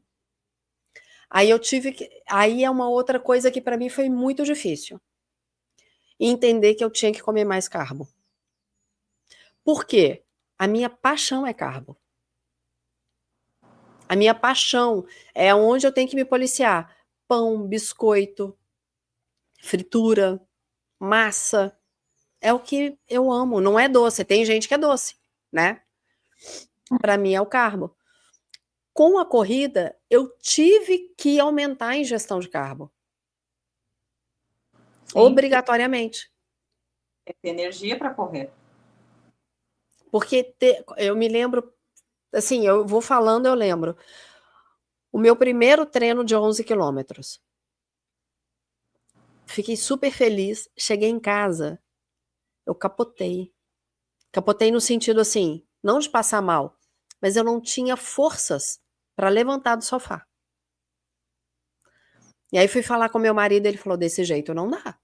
Aí eu tive que. Aí é uma outra coisa que para mim foi muito difícil. Entender que eu tinha que comer mais carbo. Por quê? A minha paixão é carbo. A minha paixão é onde eu tenho que me policiar. Pão, biscoito, fritura, massa. É o que eu amo. Não é doce. Tem gente que é doce, né? Para mim é o carbo. Com a corrida, eu tive que aumentar a ingestão de carbo. Sim. Obrigatoriamente. É ter energia para correr. Porque eu me lembro, assim, eu vou falando, eu lembro. O meu primeiro treino de 11 quilômetros. Fiquei super feliz. Cheguei em casa, eu capotei. Capotei no sentido assim, não de passar mal, mas eu não tinha forças para levantar do sofá. E aí fui falar com meu marido, ele falou, desse jeito não dá.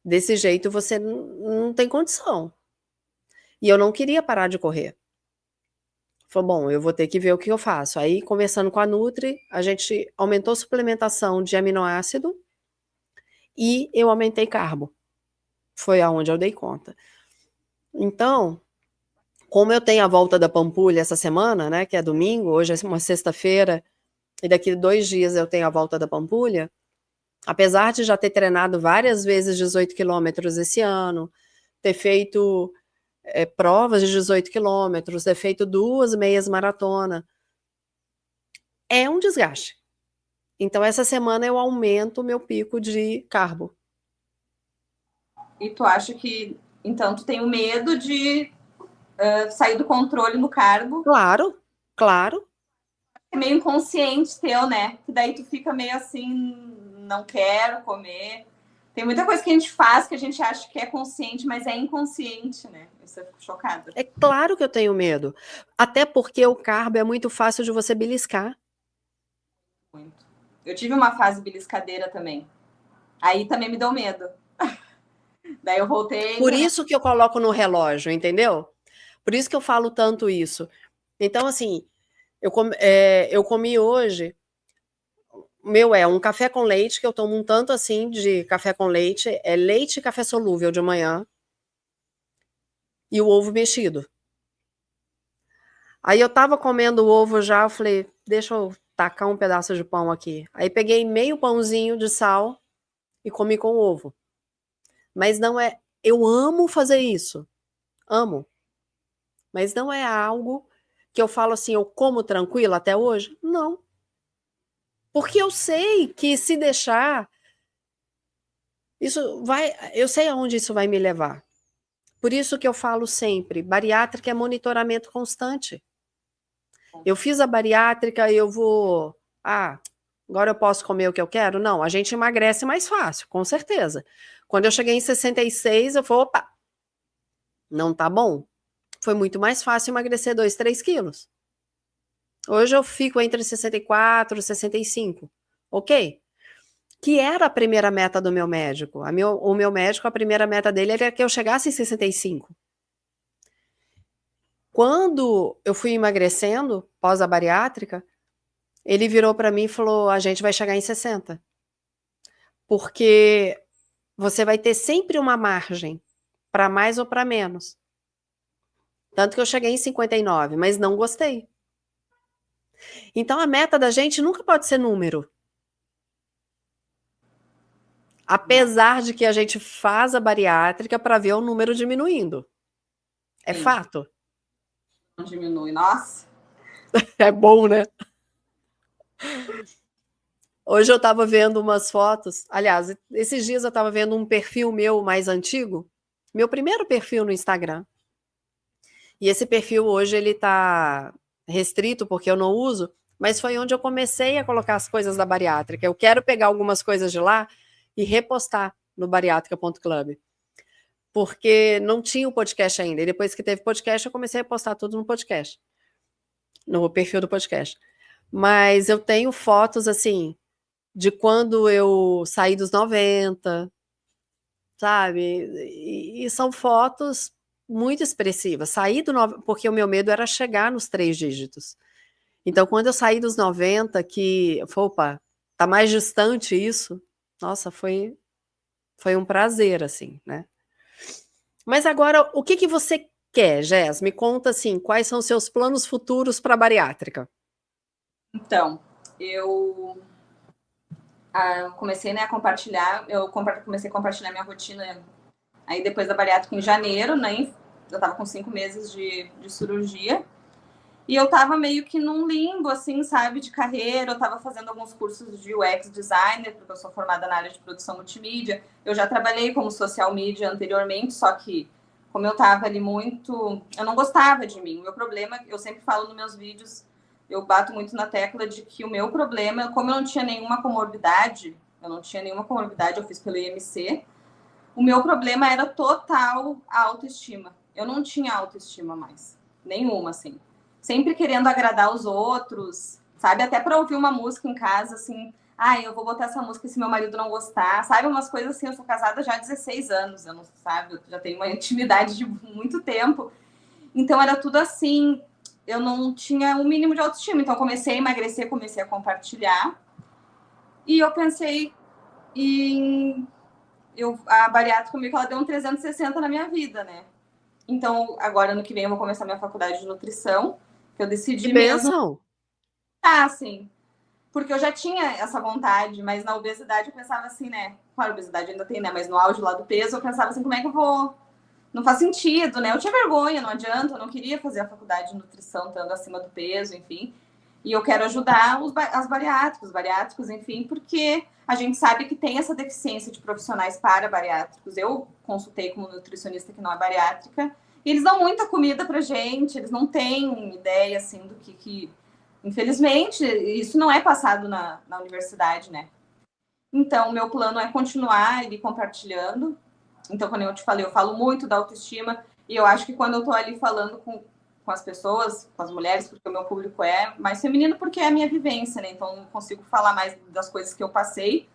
Desse jeito você não tem condição. E eu não queria parar de correr. Falei, bom, eu vou ter que ver o que eu faço. Aí, conversando com a Nutri, a gente aumentou a suplementação de aminoácido e eu aumentei carbo. Foi aonde eu dei conta. Então, como eu tenho a volta da Pampulha essa semana, né, que é domingo, hoje é uma sexta-feira, e daqui 2 dias eu tenho a volta da Pampulha, apesar de já ter treinado várias vezes 18 quilômetros esse ano, ter feito provas de 18 quilômetros, ter feito 2 meias maratona, é um desgaste. Então, essa semana eu aumento o meu pico de carbo. E tu acha que, então, tu tem o medo de sair do controle no carbo? Claro, claro. É meio inconsciente teu, né? Que daí tu fica meio assim, não quero comer. Tem muita coisa que a gente faz que a gente acha que é consciente, mas é inconsciente, né? Isso eu fico chocada. É claro que eu tenho medo. Até porque o carbo é muito fácil de você beliscar. Muito. Eu tive uma fase beliscadeira também. Aí também me deu medo. Daí eu voltei. Por isso que eu coloco no relógio, entendeu? Por isso que eu falo tanto isso. Então, assim, eu comi hoje, um café com leite, que eu tomo um tanto assim de café com leite, é leite e café solúvel de manhã, e o ovo mexido. Aí eu tava comendo o ovo já, eu falei, deixa eu tacar um pedaço de pão aqui. Aí peguei meio pãozinho de sal e comi com ovo. Mas não é, eu amo fazer isso, amo. Mas não é algo que eu falo assim, eu como tranquila até hoje? Não. Porque eu sei que se deixar, Eu sei aonde isso vai me levar. Por isso que eu falo sempre, bariátrica é monitoramento constante. Eu fiz a bariátrica, agora eu posso comer o que eu quero? Não, a gente emagrece mais fácil, com certeza. Quando eu cheguei em 66, eu falei, opa, não tá bom. Foi muito mais fácil emagrecer 2, 3 quilos. Hoje eu fico entre 64 e 65, ok? Que era a primeira meta do meu médico. O meu médico, a primeira meta dele era que eu chegasse em 65. Quando eu fui emagrecendo, pós a bariátrica, ele virou para mim e falou, a gente vai chegar em 60. Porque você vai ter sempre uma margem para mais ou para menos. Tanto que eu cheguei em 59, mas não gostei. Então a meta da gente nunca pode ser número. Apesar de que a gente faz a bariátrica para ver o número diminuindo. É Sim. fato. Não diminui, nossa. É bom, né? Hoje eu estava vendo umas fotos. Aliás, esses dias eu estava vendo um perfil meu mais antigo. Meu primeiro perfil no Instagram. E esse perfil hoje ele está restrito porque eu não uso, mas foi onde eu comecei a colocar as coisas da bariátrica. Eu quero pegar algumas coisas de lá e repostar no bariátrica.club. Porque não tinha o podcast ainda. E depois que teve podcast, eu comecei a postar tudo no podcast. No perfil do podcast. Mas eu tenho fotos, assim, de quando eu saí dos 90, sabe? E são fotos muito expressivas. Porque o meu medo era chegar nos 3 dígitos. Então, quando eu saí dos 90, opa, tá mais distante isso, nossa, foi um prazer, assim, né? Mas agora, o que você quer, Jess? Me conta, assim, quais são os seus planos futuros para a bariátrica? Então, eu comecei, né, a compartilhar, comecei a compartilhar minha rotina aí depois da bariátrica em janeiro, né? Eu tava com 5 meses de cirurgia. E eu tava meio que num limbo, assim, sabe, de carreira. Eu tava fazendo alguns cursos de UX designer, porque eu sou formada na área de produção multimídia. Eu já trabalhei como social media anteriormente, só que como eu tava ali muito... Eu não gostava de mim. O meu problema, eu sempre falo nos meus vídeos, eu bato muito na tecla de que o meu problema, como eu não tinha nenhuma comorbidade, eu fiz pelo IMC, o meu problema era total a autoestima. Eu não tinha autoestima mais. Nenhuma, assim. Sempre querendo agradar os outros, sabe? Até para ouvir uma música em casa, assim, eu vou botar essa música se meu marido não gostar, sabe? Umas coisas assim, eu sou casada já há 16 anos, eu não sabe, eu já tenho uma intimidade de muito tempo. Então era tudo assim, eu não tinha um mínimo de autoestima. Então eu comecei a emagrecer, comecei a compartilhar. E eu pensei a bariátrica meio que ela deu um 360 na minha vida, né? Então, agora ano que vem eu vou começar minha faculdade de nutrição, que eu decidi Que mesmo. bênção! Assim, porque eu já tinha essa vontade, mas na obesidade eu pensava assim, né? Claro, a obesidade ainda tem, né? Mas no auge lá do peso eu pensava assim, como é que eu vou... Não faz sentido, né? Eu tinha vergonha, não adianta, eu não queria fazer a faculdade de nutrição estando acima do peso, enfim. E eu quero ajudar os bariátricos, enfim, porque a gente sabe que tem essa deficiência de profissionais para bariátricos. Eu consultei como nutricionista que não é bariátrica, e eles dão muita comida pra gente, eles não têm ideia, assim, do que... Infelizmente, isso não é passado na universidade, né? Então, o meu plano é continuar ele compartilhando. Então, quando eu te falei, eu falo muito da autoestima, e eu acho que quando eu tô ali falando com as pessoas, com as mulheres, porque o meu público é mais feminino, porque é a minha vivência, né? Então, eu consigo falar mais das coisas que eu passei.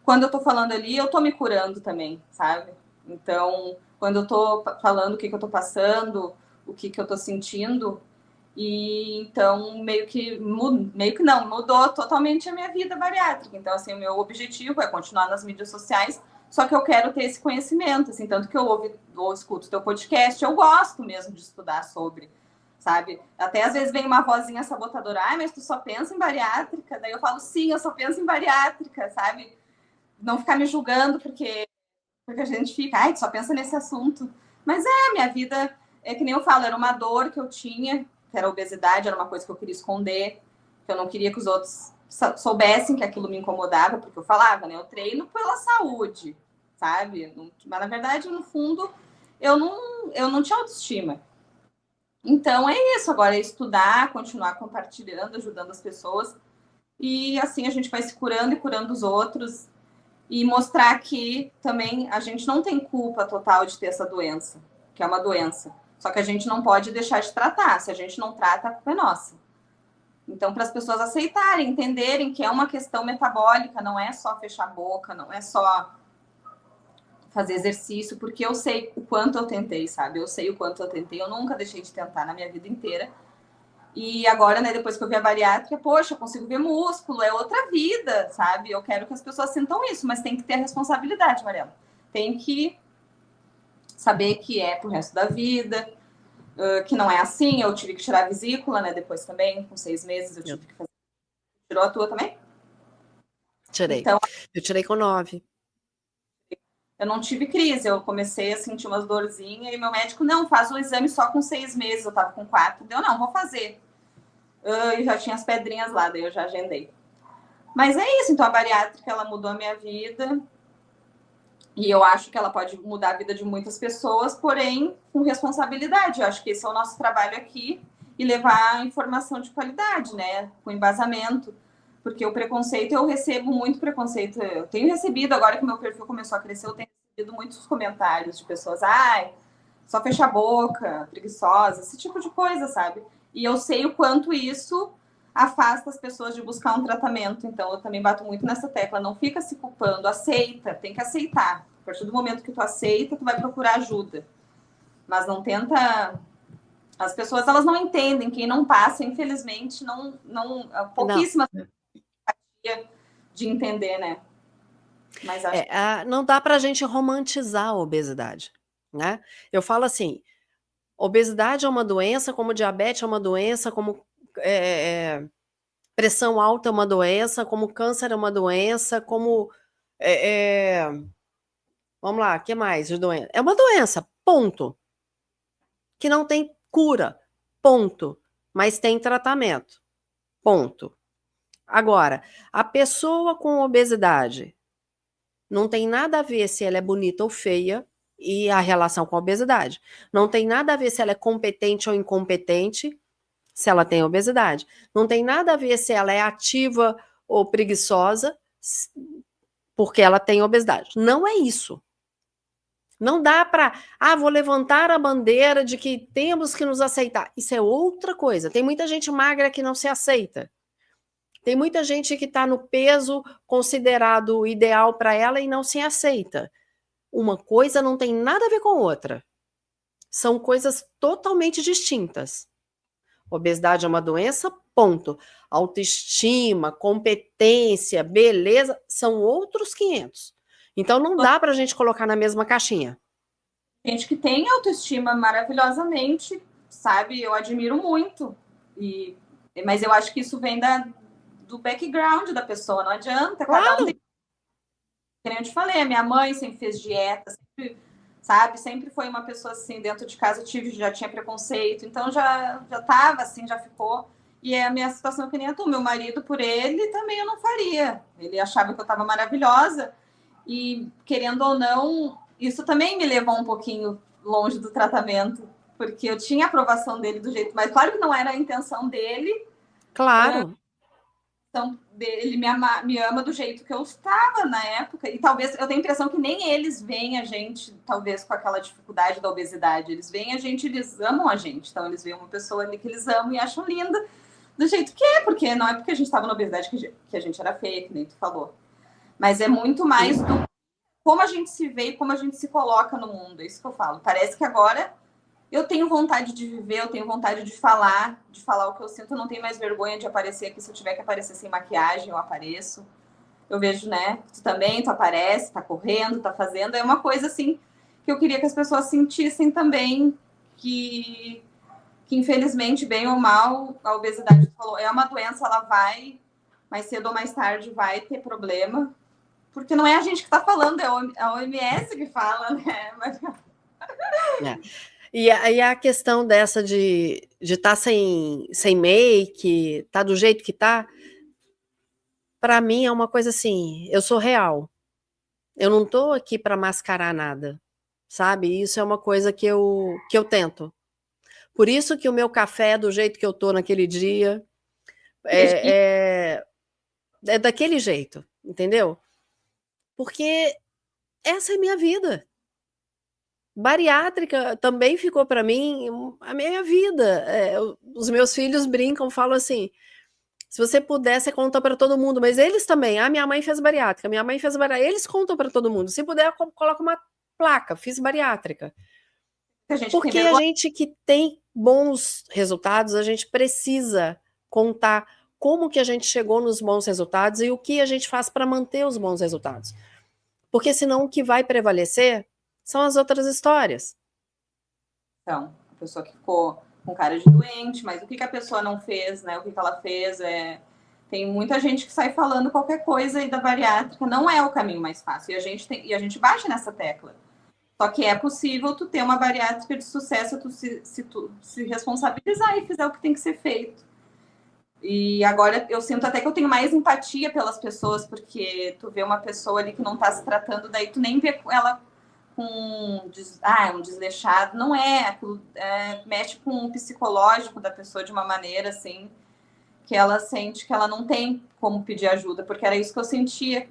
Quando eu tô falando ali, eu tô me curando também, sabe? Então, quando eu tô falando o que eu tô passando, o que eu tô sentindo, e então mudou totalmente a minha vida bariátrica. Então, assim, o meu objetivo é continuar nas mídias sociais, só que eu quero ter esse conhecimento, assim, tanto que eu escuto o teu podcast, eu gosto mesmo de estudar sobre, sabe? Até às vezes vem uma vozinha sabotadora, mas tu só pensa em bariátrica? Daí eu falo, sim, eu só penso em bariátrica, sabe? Não ficar me julgando porque a gente fica, tu só pensa nesse assunto. Mas minha vida, é que nem eu falo, era uma dor que eu tinha, que era a obesidade, era uma coisa que eu queria esconder, que eu não queria que os outros soubessem que aquilo me incomodava, porque eu falava, né? Eu treino pela saúde, sabe? Mas, na verdade, no fundo, eu não tinha autoestima. Então, é isso. Agora é estudar, continuar compartilhando, ajudando as pessoas. E assim a gente vai se curando e curando os outros. E mostrar que também a gente não tem culpa total de ter essa doença, que é uma doença. Só que a gente não pode deixar de tratar. Se a gente não trata, a culpa é nossa. Então, para as pessoas aceitarem, entenderem que é uma questão metabólica, não é só fechar a boca, não é só fazer exercício, porque eu sei o quanto eu tentei, sabe? Eu sei o quanto eu tentei, eu nunca deixei de tentar na minha vida inteira. E agora, né, depois que eu vi a bariátrica, poxa, eu consigo ver músculo, é outra vida, sabe? Eu quero que as pessoas sintam isso, mas tem que ter a responsabilidade, Mariana. Tem que saber que é pro resto da vida, que não é assim. Eu tive que tirar a vesícula, né, depois também, com 6 meses eu tive que fazer. Tirou a tua também? Tirei. Então, eu tirei com 9. eu não tive crise, eu comecei a sentir umas dorzinhas e meu médico, não, faz o exame só com 6 meses, eu tava com 4, deu, não, vou fazer. E já tinha as pedrinhas lá, daí eu já agendei. Mas é isso, então a bariátrica, ela mudou a minha vida e eu acho que ela pode mudar a vida de muitas pessoas, porém com responsabilidade. Eu acho que esse é o nosso trabalho aqui e levar informação de qualidade, né, com embasamento. Porque o preconceito, eu recebo muito preconceito. Eu tenho recebido, agora que meu perfil começou a crescer, eu tenho recebido muitos comentários de pessoas, ai, só fecha a boca, preguiçosa, esse tipo de coisa, sabe? E eu sei o quanto isso afasta as pessoas de buscar um tratamento. Então, eu também bato muito nessa tecla. Não fica se culpando, aceita, tem que aceitar. A partir do momento que tu aceita, tu vai procurar ajuda. Mas não tenta... As pessoas, elas não entendem. Quem não passa, infelizmente, pouquíssimas de entender, né? Mas acho não dá para a gente romantizar a obesidade, né? Eu falo assim, obesidade é uma doença, como diabetes é uma doença, como pressão alta é uma doença, como câncer é uma doença, como vamos lá, o que mais de doença? É uma doença, ponto. Que não tem cura, ponto. Mas tem tratamento, ponto. Agora, a pessoa com obesidade não tem nada a ver se ela é bonita ou feia e a relação com a obesidade. Não tem nada a ver se ela é competente ou incompetente se ela tem obesidade. Não tem nada a ver se ela é ativa ou preguiçosa porque ela tem obesidade. Não é isso. Não dá para, vou levantar a bandeira de que temos que nos aceitar. Isso é outra coisa. Tem muita gente magra que não se aceita. Tem muita gente que está no peso considerado ideal para ela e não se aceita. Uma coisa não tem nada a ver com outra. São coisas totalmente distintas. Obesidade é uma doença, ponto. Autoestima, competência, beleza, são outros 500. Então não dá para a gente colocar na mesma caixinha. Gente que tem autoestima maravilhosamente, sabe? Eu admiro muito. Mas eu acho que isso vem do background da pessoa, não adianta. Claro. Cada um tem... Como eu te falei, a minha mãe sempre fez dieta, sempre, sabe? Sempre foi uma pessoa assim, dentro de casa já tinha preconceito, então já tava assim, já ficou. E é a minha situação que nem a tua. Meu marido, por ele, também eu não faria. Ele achava que eu estava maravilhosa. E, querendo ou não, isso também me levou um pouquinho longe do tratamento. Porque eu tinha a aprovação dele do jeito... Mas claro que não era a intenção dele. Claro. Então, ele me ama do jeito que eu estava na época. E talvez, eu tenho a impressão que nem eles veem a gente, talvez, com aquela dificuldade da obesidade. Eles veem a gente, eles amam a gente. Então, eles veem uma pessoa ali que eles amam e acham linda do jeito que é, porque não é porque a gente estava na obesidade que a gente era feia, que nem tu falou. Mas é muito mais do como a gente se vê e como a gente se coloca no mundo. É isso que eu falo. Parece que agora eu tenho vontade de viver, eu tenho vontade de falar o que eu sinto. Eu não tenho mais vergonha de aparecer aqui. Se eu tiver que aparecer sem maquiagem, eu apareço. Eu vejo, né? Tu também, tu aparece, tá correndo, tá fazendo. É uma coisa, assim, que eu queria que as pessoas sentissem também que infelizmente, bem ou mal, a obesidade, tu falou, é uma doença, ela vai, mais cedo ou mais tarde, vai ter problema, porque não é a gente que está falando, é a OMS que fala, né? Mas... E a questão dessa de estar sem make, tá do jeito que tá, para mim é uma coisa assim, eu sou real. Eu não tô aqui para mascarar nada, sabe? Isso é uma coisa que eu tento. Por isso que o meu café é do jeito que eu tô naquele dia, é daquele jeito, entendeu? Porque essa é a minha vida. Bariátrica também ficou para mim a minha vida. Os meus filhos brincam, falam assim, se você puder, você conta para todo mundo, mas eles também, minha mãe fez bariátrica, eles contam para todo mundo. Se puder, coloca uma placa, fiz bariátrica. Porque a gente que tem bons resultados, a gente precisa contar como que a gente chegou nos bons resultados e o que a gente faz para manter os bons resultados. Porque senão o que vai prevalecer são as outras histórias. Então, a pessoa que ficou com cara de doente, mas o que a pessoa não fez, né? O que ela fez Tem muita gente que sai falando qualquer coisa aí da bariátrica, não é o caminho mais fácil. E a gente bate nessa tecla. Só que é possível tu ter uma bariátrica de sucesso se tu se responsabilizar e fizer o que tem que ser feito. E agora eu sinto até que eu tenho mais empatia pelas pessoas, porque tu vê uma pessoa ali que não tá se tratando, daí tu nem vê ela com um desleixado. Não mexe com o psicológico da pessoa de uma maneira assim, que ela sente que ela não tem como pedir ajuda, porque era isso que eu sentia.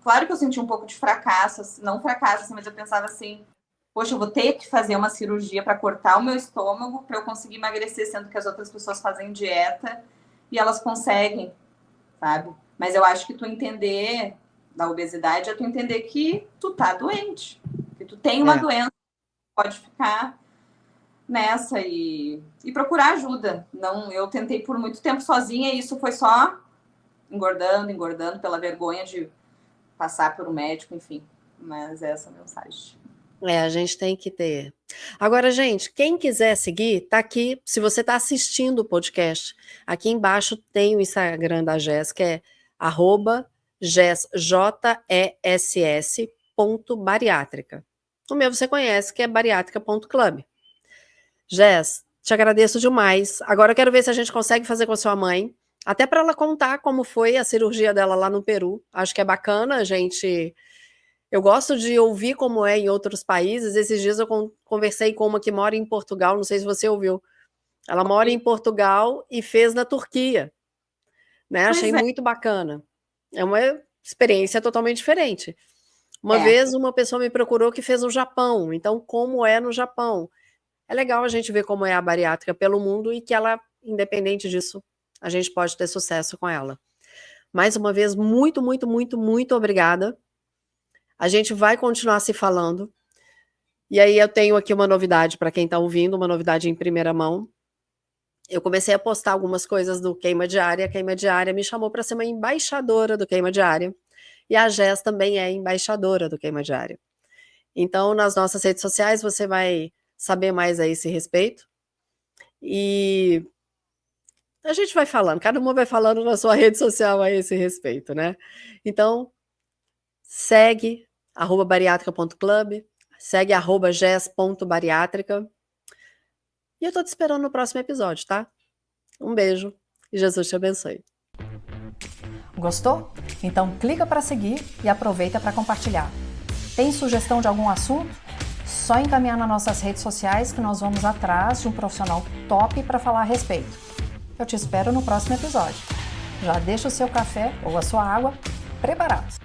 Claro que eu senti um pouco de fracasso, não fracasso, assim, mas eu pensava assim, poxa, eu vou ter que fazer uma cirurgia para cortar o meu estômago para eu conseguir emagrecer, sendo que as outras pessoas fazem dieta e elas conseguem, sabe? Mas eu acho que tu entender da obesidade é tu entender que tu tá doente, que tu tem uma doença, pode ficar nessa e procurar ajuda. Não, eu tentei por muito tempo sozinha e isso foi só engordando pela vergonha de passar por um médico, enfim. Mas essa é a mensagem. A gente tem que ter. Agora, gente, quem quiser seguir, tá aqui. Se você tá assistindo o podcast, aqui embaixo tem o Instagram da Jess, que é @jess.bariátrica. O meu você conhece, que é bariátrica.club. Jess, te agradeço demais. Agora eu quero ver se a gente consegue fazer com a sua mãe, até para ela contar como foi a cirurgia dela lá no Peru. Acho que é bacana, gente. Eu gosto de ouvir como é em outros países. Esses dias eu conversei com uma que mora em Portugal, não sei se você ouviu. Ela mora em Portugal e fez na Turquia. Né? Achei muito bacana. É uma experiência totalmente diferente. Uma vez uma pessoa me procurou que fez no Japão. Então, como é no Japão? É legal a gente ver como é a bariátrica pelo mundo e que ela, independente disso, a gente pode ter sucesso com ela. Mais uma vez, muito, muito, muito, muito obrigada. A gente vai continuar se falando. E aí eu tenho aqui uma novidade para quem está ouvindo, uma novidade em primeira mão. Eu comecei a postar algumas coisas do Queima Diária. A Queima Diária me chamou para ser uma embaixadora do Queima Diária. E a Jess também é embaixadora do Queima Diária. Então, nas nossas redes sociais, você vai saber mais a esse respeito. E a gente vai falando, cada uma vai falando na sua rede social a esse respeito, né? Então, segue @bariátrica.club, segue @jess.bariátrica. E eu tô te esperando no próximo episódio, tá? Um beijo e Jesus te abençoe. Gostou? Então clica para seguir e aproveita para compartilhar. Tem sugestão de algum assunto? Só encaminhar nas nossas redes sociais que nós vamos atrás de um profissional top para falar a respeito. Eu te espero no próximo episódio. Já deixa o seu café ou a sua água preparados.